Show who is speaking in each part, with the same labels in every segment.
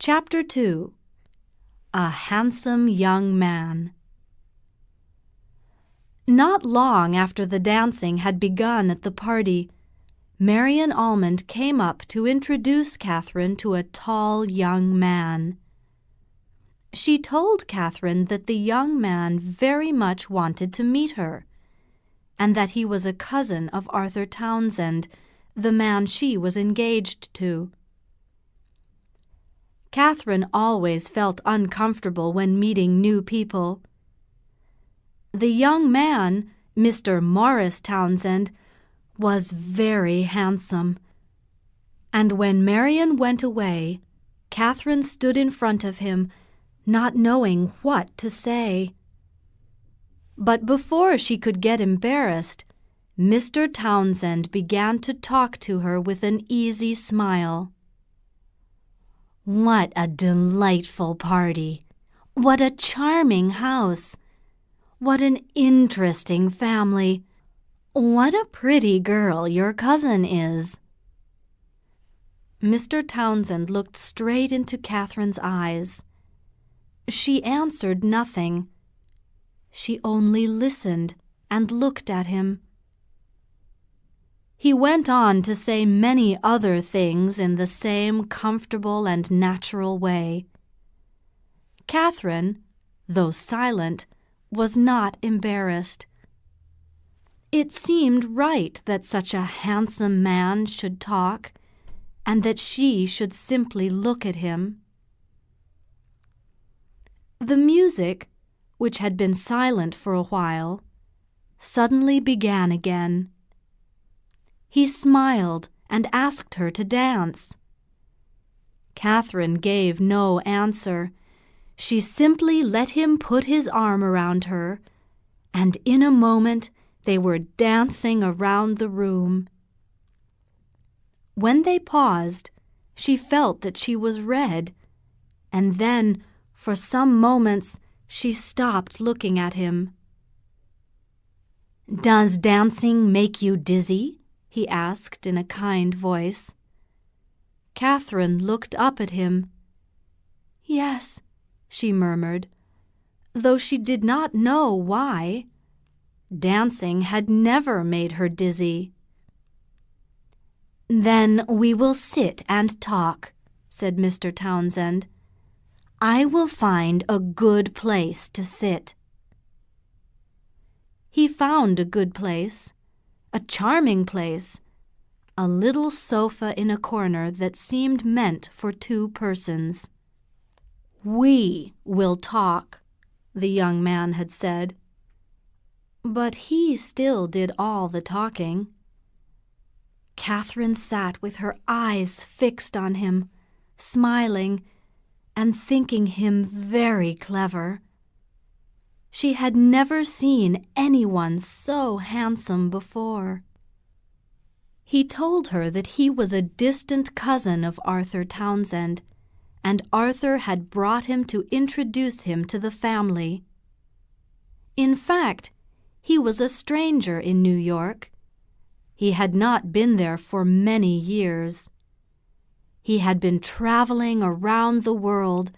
Speaker 1: Chapter 2. A Handsome Young Man. Not long after the dancing had begun at the party, Marian Almond came up to introduce Catherine to a tall young man. She told Catherine that the young man very much wanted to meet her, and that he was a cousin of Arthur Townsend, the man she was engaged to. Catherine always felt uncomfortable when meeting new people. The young man, Mr. Morris Townsend, was very handsome, and when Marian went away, Catherine stood in front of him, not knowing what to say. But before she could get embarrassed, Mr. Townsend began to talk to her with an easy smile. "What a delightful party! What a charming house! What an interesting family! What a pretty girl your cousin is!" Mr. Townsend looked straight into Catherine's eyes. She answered nothing. She only listened and looked at him. He went on to say many other things in the same comfortable and natural way. Catherine, though silent, was not embarrassed. It seemed right that such a handsome man should talk, and that she should simply look at him. The music, which had been silent for a while, suddenly began again. He smiled and asked her to dance. Catherine gave no answer. She simply let him put his arm around her, and in a moment they were dancing around the room. When they paused, she felt that she was red, and then, for some moments, she stopped looking at him. "Does dancing make you dizzy?" he asked in a kind voice. Catherine looked up at him. "Yes," she murmured, though she did not know why. Dancing had never made her dizzy. "Then we will sit and talk," said Mr. Townsend. "I will find a good place to sit." He found a good place, a charming place, a little sofa in a corner that seemed meant for two persons. "We will talk," the young man had said. But he still did all the talking. Catherine sat with her eyes fixed on him, smiling, and thinking him very clever. She had never seen anyone so handsome before. He told her that he was a distant cousin of Arthur Townsend, and Arthur had brought him to introduce him to the family. In fact, he was a stranger in New York. He had not been there for many years. He had been traveling around the world,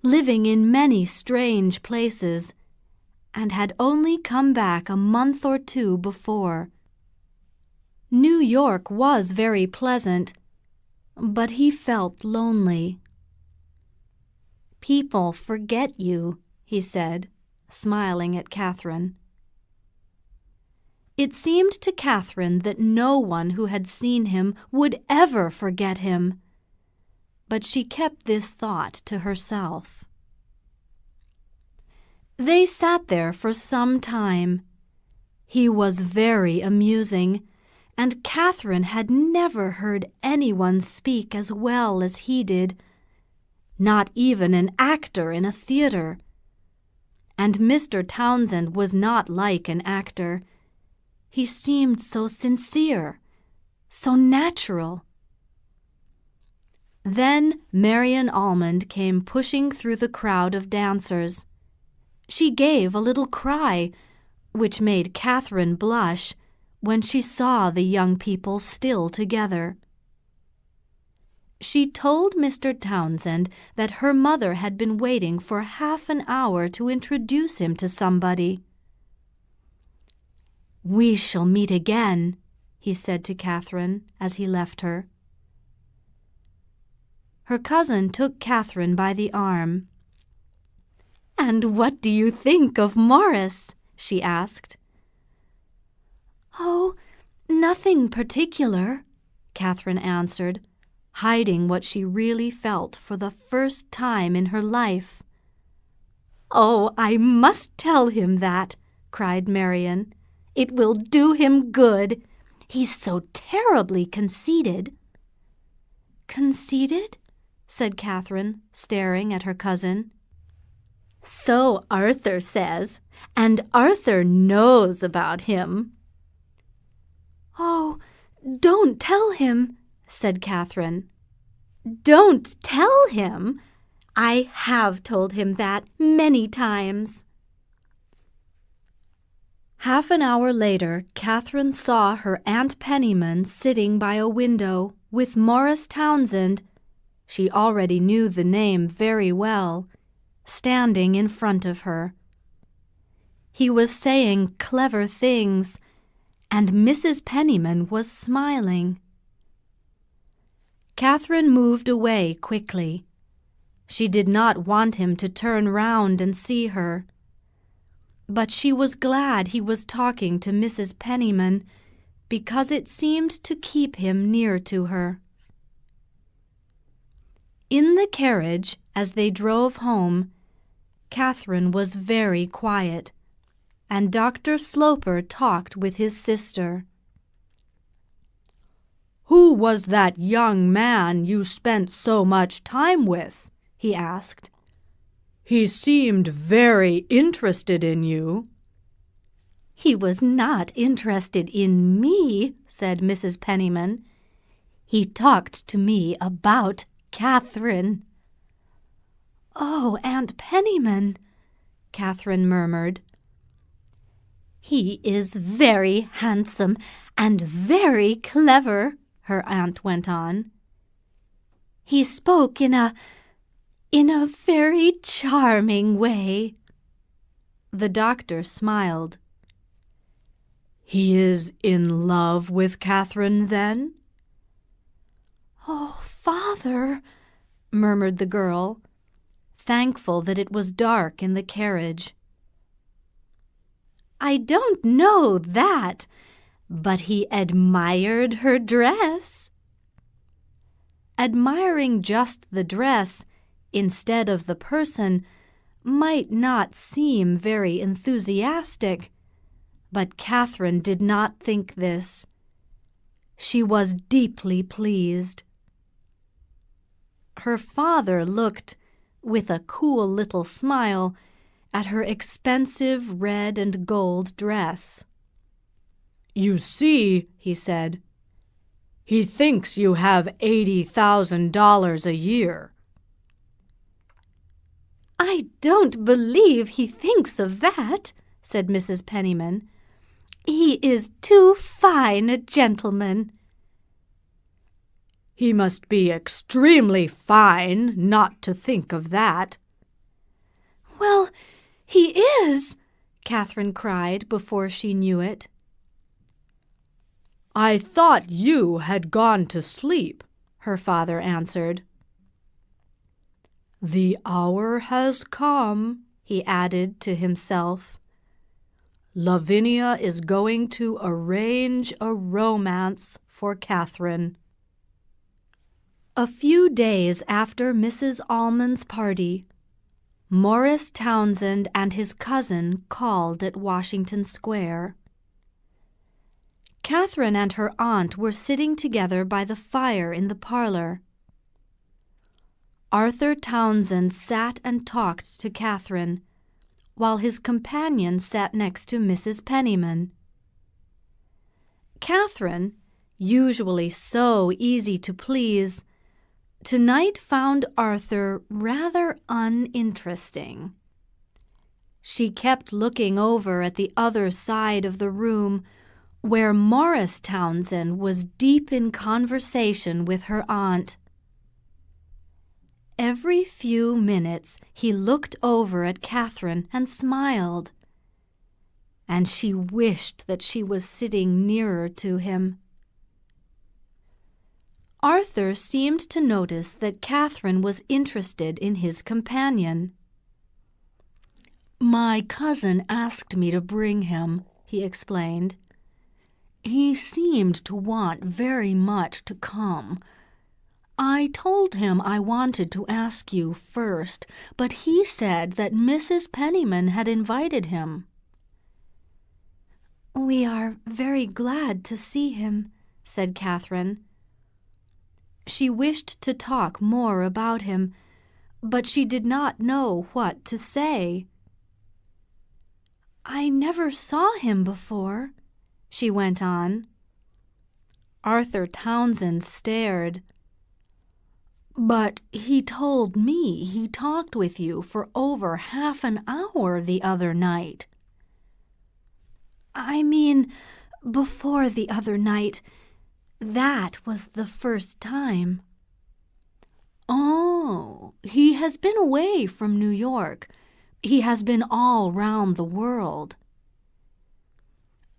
Speaker 1: living in many strange places, and had only come back a month or two before. New York was very pleasant, but he felt lonely. "People forget you," he said, smiling at Catherine. It seemed to Catherine that no one who had seen him would ever forget him, but she kept this thought to herself. They sat there for some time. He was very amusing, and Catherine had never heard anyone speak as well as he did, not even an actor in a theater. And Mr. Townsend was not like an actor. He seemed so sincere, so natural. Then Marian Almond came pushing through the crowd of dancers. She gave a little cry, which made Catherine blush when she saw the young people still together. She told Mr. Townsend that her mother had been waiting for half an hour to introduce him to somebody. "We shall meet again," he said to Catherine as he left her. Her cousin took Catherine by the arm. "And what do you think of Morris?" she asked. "Oh, nothing particular," Catherine answered, hiding what she really felt for the first time in her life. "Oh, I must tell him that," cried Marian. "It will do him good. He's so terribly conceited." "Conceited?" said Catherine, staring at her cousin. "So Arthur says, and Arthur knows about him." "Oh, don't tell him," said Catherine. "Don't tell him? I have told him that many times." Half an hour later, Catherine saw her Aunt Penniman sitting by a window with Morris Townsend, she already knew the name very well, standing in front of her. He was saying clever things, and Mrs. Penniman was smiling. Catherine moved away quickly. She did not want him to turn round and see her. But she was glad he was talking to Mrs. Penniman, because it seemed to keep him near to her. In the carriage, as they drove home, Catherine was very quiet, and Dr. Sloper talked with his sister. "Who was that young man you spent so much time with?" he asked. "He seemed very interested in you." "He was not interested in me," said Mrs. Penniman. "He talked to me about Catherine." "Oh, Aunt Penniman," Catherine murmured. "He is very handsome and very clever," her aunt went on. "He spoke in a very charming way." The doctor smiled. "He is in love with Catherine, then?" "Oh, Father," murmured the girl, thankful that it was dark in the carriage. "I don't know that, but he admired her dress." Admiring just the dress instead of the person might not seem very enthusiastic, but Catherine did not think this. She was deeply pleased. Her father looked, with a cool little smile, at her expensive red and gold dress. "You see," he said, "he thinks you have $80,000 a year." "I don't believe he thinks of that," said Mrs. Penniman. "He is too fine a gentleman." "He must be extremely fine not to think of that." "Well, he is," Catherine cried before she knew it. "I thought you had gone to sleep," her father answered. "The hour has come," he added to himself. "Lavinia is going to arrange a romance for Catherine." A few days after Mrs. Almond's party, Morris Townsend and his cousin called at Washington Square. Catherine and her aunt were sitting together by the fire in the parlor. Arthur Townsend sat and talked to Catherine, while his companion sat next to Mrs. Penniman. Catherine, usually so easy to please, tonight found Arthur rather uninteresting. She kept looking over at the other side of the room, where Morris Townsend was deep in conversation with her aunt. Every few minutes he looked over at Catherine and smiled, and she wished that she was sitting nearer to him. Arthur seemed to notice that Catherine was interested in his companion. "My cousin asked me to bring him," he explained. "He seemed to want very much to come. I told him I wanted to ask you first, but he said that Mrs. Penniman had invited him." "We are very glad to see him," said Catherine. She wished to talk more about him, but she did not know what to say. "I never saw him before," she went on. Arthur Townsend stared. "But he told me he talked with you for over half an hour the other night." "I mean, before the other night. That was the first time." "Oh, he has been away from New York. He has been all round the world."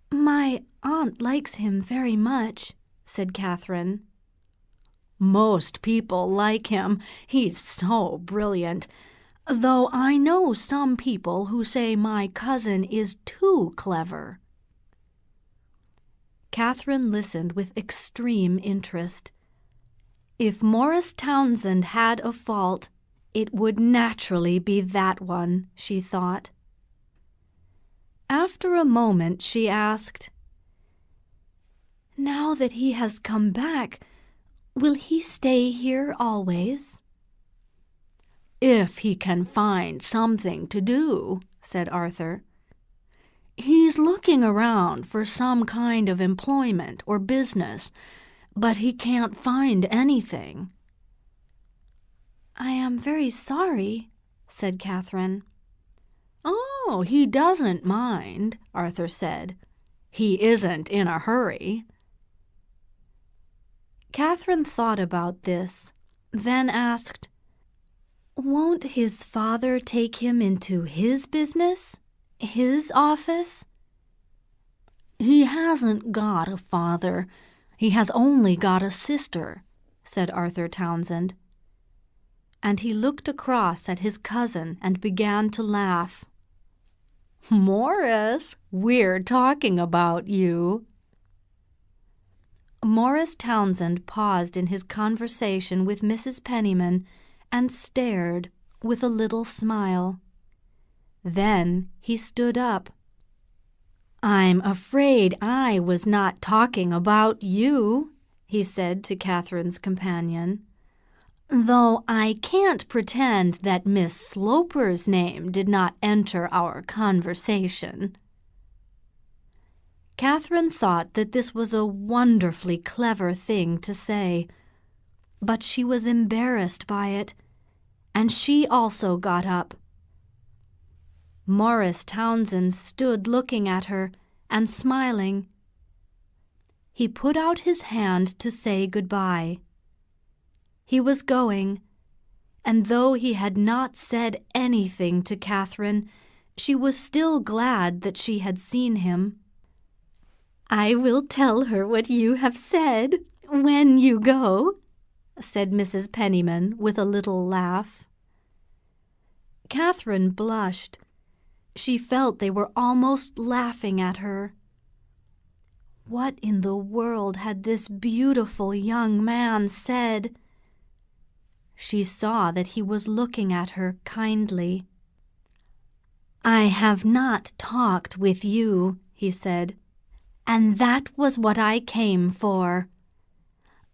Speaker 1: "My aunt likes him very much," said Catherine. "Most people like him. He's so brilliant. Though I know some people who say my cousin is too clever." Catherine listened with extreme interest. If Morris Townsend had a fault, it would naturally be that one, she thought. After a moment she asked, "Now that he has come back, will he stay here always?" "If he can find something to do," said Arthur. "He's looking around for some kind of employment or business, but he can't find anything." "I am very sorry," said Catherine. "Oh, he doesn't mind," Arthur said. "He isn't in a hurry." Catherine thought about this, then asked, "Won't his father take him into his business? His office?" "He hasn't got a father. He has only got a sister," said Arthur Townsend. And he looked across at his cousin and began to laugh. "Morris, we're talking about you." Morris Townsend paused in his conversation with Mrs. Penniman and stared with a little smile. Then he stood up. "I'm afraid I was not talking about you," he said to Catherine's companion, "though I can't pretend that Miss Sloper's name did not enter our conversation." Catherine thought that this was a wonderfully clever thing to say, but she was embarrassed by it, and she also got up. Morris Townsend stood looking at her and smiling. He put out his hand to say goodbye. He was going, and though he had not said anything to Catherine, she was still glad that she had seen him. "I will tell her what you have said when you go," said Mrs. Penniman with a little laugh. Catherine blushed. She felt they were almost laughing at her. What in the world had this beautiful young man said? She saw that he was looking at her kindly. "I have not talked with you," he said, "and that was what I came for.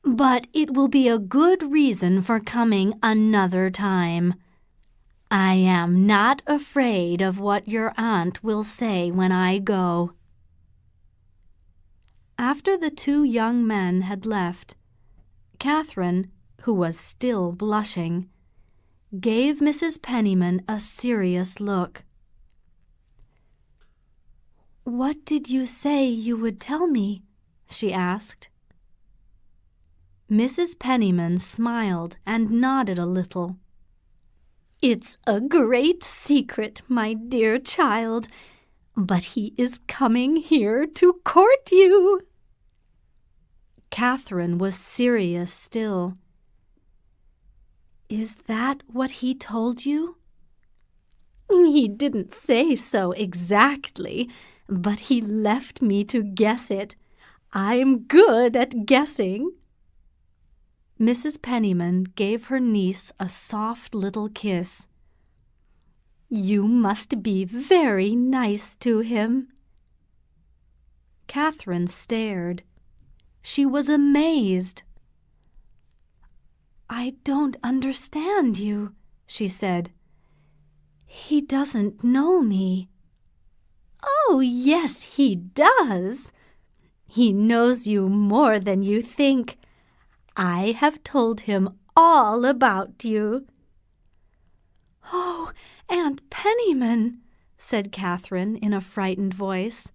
Speaker 1: But it will be a good reason for coming another time. I am not afraid of what your aunt will say when I go." After the two young men had left, Catherine, who was still blushing, gave Mrs. Penniman a serious look. "What did you say you would tell me?" she asked. Mrs. Penniman smiled and nodded a little. It's a great secret, my dear child, but he is coming here to court you." Catherine was serious still. "Is that what he told you?" "He didn't say so exactly, but he left me to guess it. I'm good at guessing." Mrs. Penniman gave her niece a soft little kiss. "You must be very nice to him." Catherine stared. She was amazed. "I don't understand you," she said. "He doesn't know me." "Oh, yes, he does. He knows you more than you think. I have told him all about you." "Oh, Aunt Penniman," said Catherine in a frightened voice.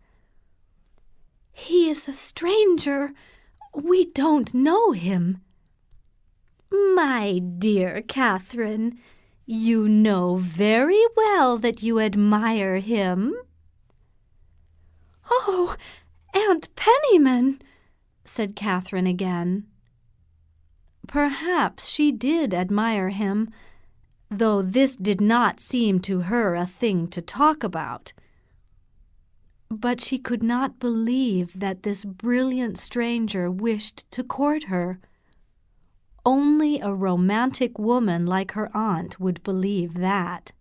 Speaker 1: "He is a stranger. We don't know him." "My dear Catherine, you know very well that you admire him." "Oh, Aunt Penniman," said Catherine again. Perhaps she did admire him, though this did not seem to her a thing to talk about. But she could not believe that this brilliant stranger wished to court her. Only a romantic woman like her aunt would believe that.